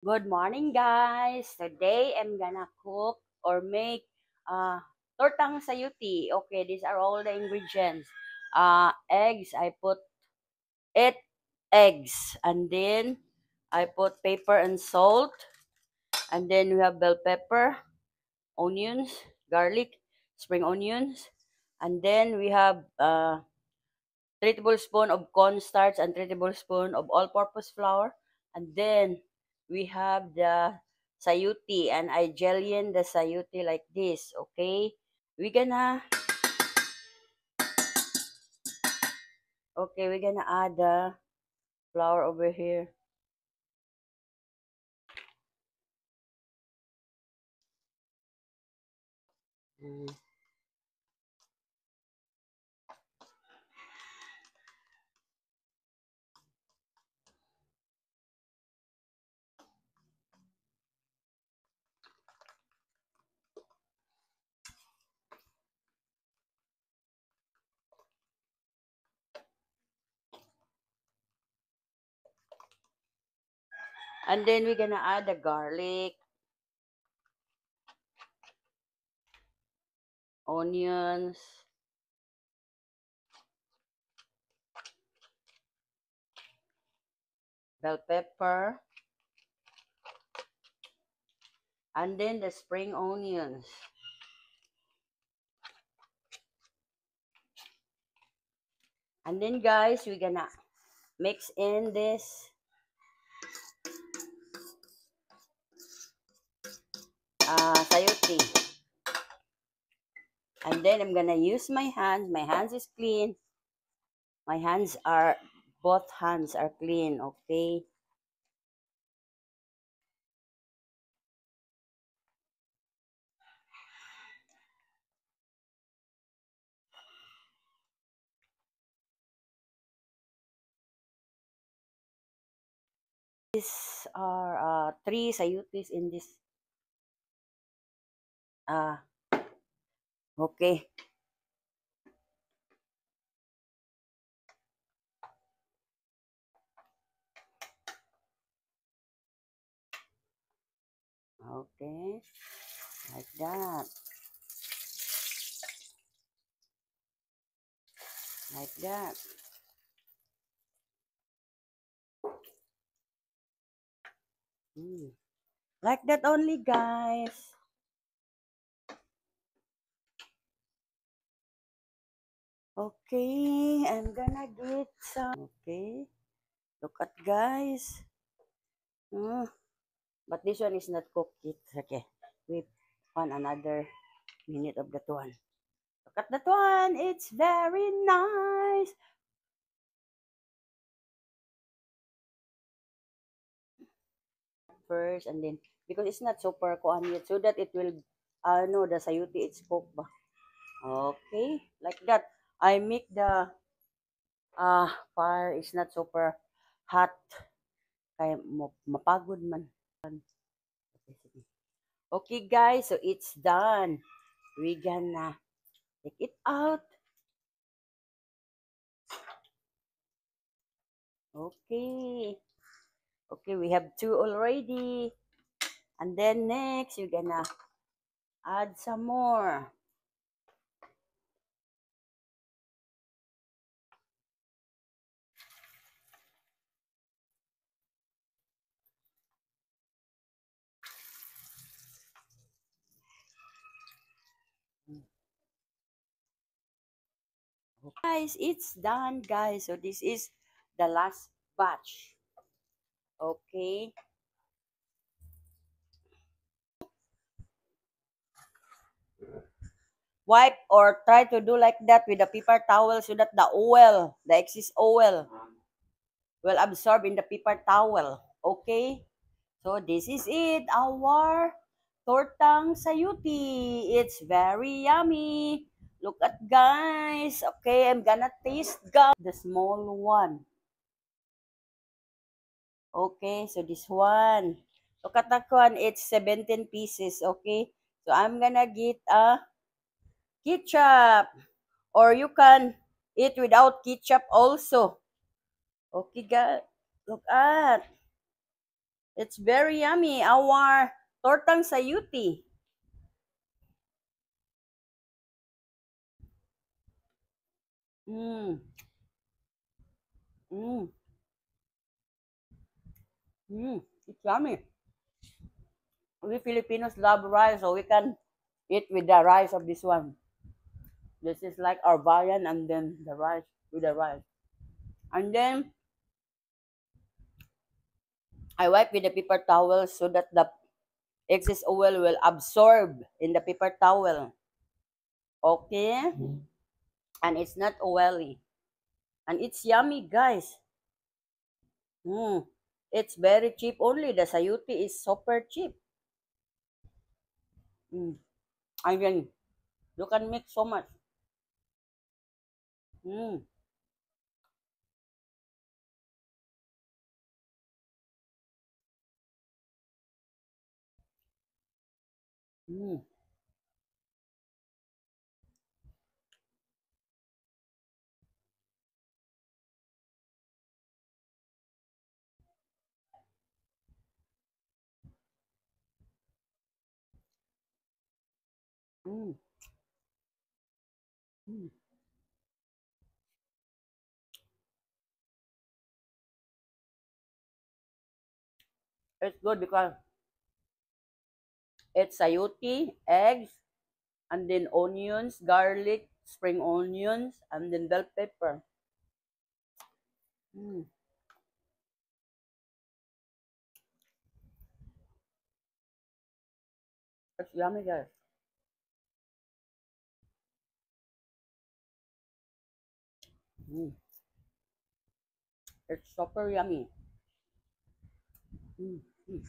Good morning, guys. Today I'm gonna cook or make tortang sayuti. Okay, these are all the ingredients. Eggs. I put 8 eggs, and then I put pepper and salt, and then we have bell pepper, onions, garlic, spring onions, and then we have 3 tablespoons of cornstarch and 3 tablespoons of all-purpose flour. And then we have the sayuti, and I julienne the sayuti like this, okay? We're gonna add the flour over here. Mm. And then we're gonna add the garlic, onions, bell pepper, and then the spring onions. And then, guys, we're gonna mix in this sayuti. And then I'm gonna use my hands. My hands is clean. Both hands are clean, okay? These are 3 sayutis in this. Uh, okay. Okay. Like that. Like that. Mm. Like that only, guys. Okay. I'm gonna get some. Okay. Look at, guys. Mm. But this one is not cooked yet. Okay. Wait on another minute of that one. Look at that one. It's very nice. First, and then because it's not super kuan yet, so that it will no, the sayuti it's cooked ba. Okay, like that. I make the fire is not super hot kaya mapagod man. Okay, sige. Okay, guys, so it's done. We gonna take it out. Okay. Okay, we have 2 already. And then next, you're gonna add some more. Guys, it's done, guys. So this is the last batch. Okay. Wipe or try to do like that with the paper towel so that the excess oil, will absorb in the paper towel. Okay. So this is it. Our tortang sayuti. It's very yummy. Look at, guys. Okay, I'm gonna taste, guys. The small one. Okay, so this one. Look at that one. It's 17 pieces. Okay. So I'm gonna get a ketchup. Or you can eat without ketchup also. Okay, guys. Look at. It's very yummy. Our tortang sayuti. Mm, mm, it's yummy. We Filipinos love rice, so we can eat with the rice of this one. This is like our viand and then the rice with the rice. And then I wipe with the paper towel so that the excess oil will absorb in the paper towel. Okay? And it's not oily. And it's yummy, guys. Mm. It's very cheap only. The sayuti is super cheap. Mm. And then you can make so much. Mm. Mm. Mm. Mm. It's good because it's sayuti, eggs, and then onions, garlic, spring onions, and then bell pepper. Mm. It's yummy, guys. Mm. It's super yummy. Mm. Mm.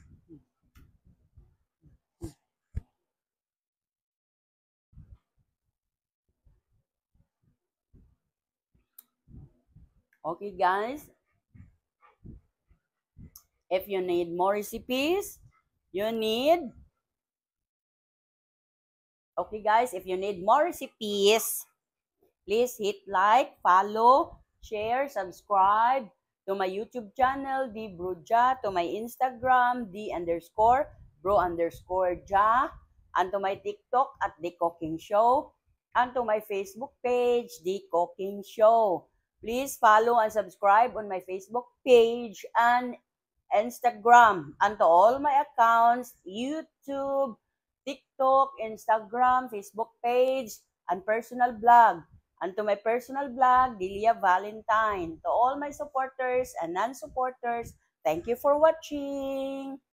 Okay, guys. If you need more recipes, you need okay, guys. If you need more recipes, please hit like, follow, share, subscribe to my YouTube channel, D Bruja, to my Instagram, D underscore, bro underscore ja, and to my TikTok at The Cooking Show, and to my Facebook page, The Cooking Show. Please follow and subscribe on my Facebook page and Instagram, and to all my accounts, YouTube, TikTok, Instagram, Facebook page, and personal blog. And to my personal blog, Delia Valentine. To all my supporters and non-supporters, thank you for watching.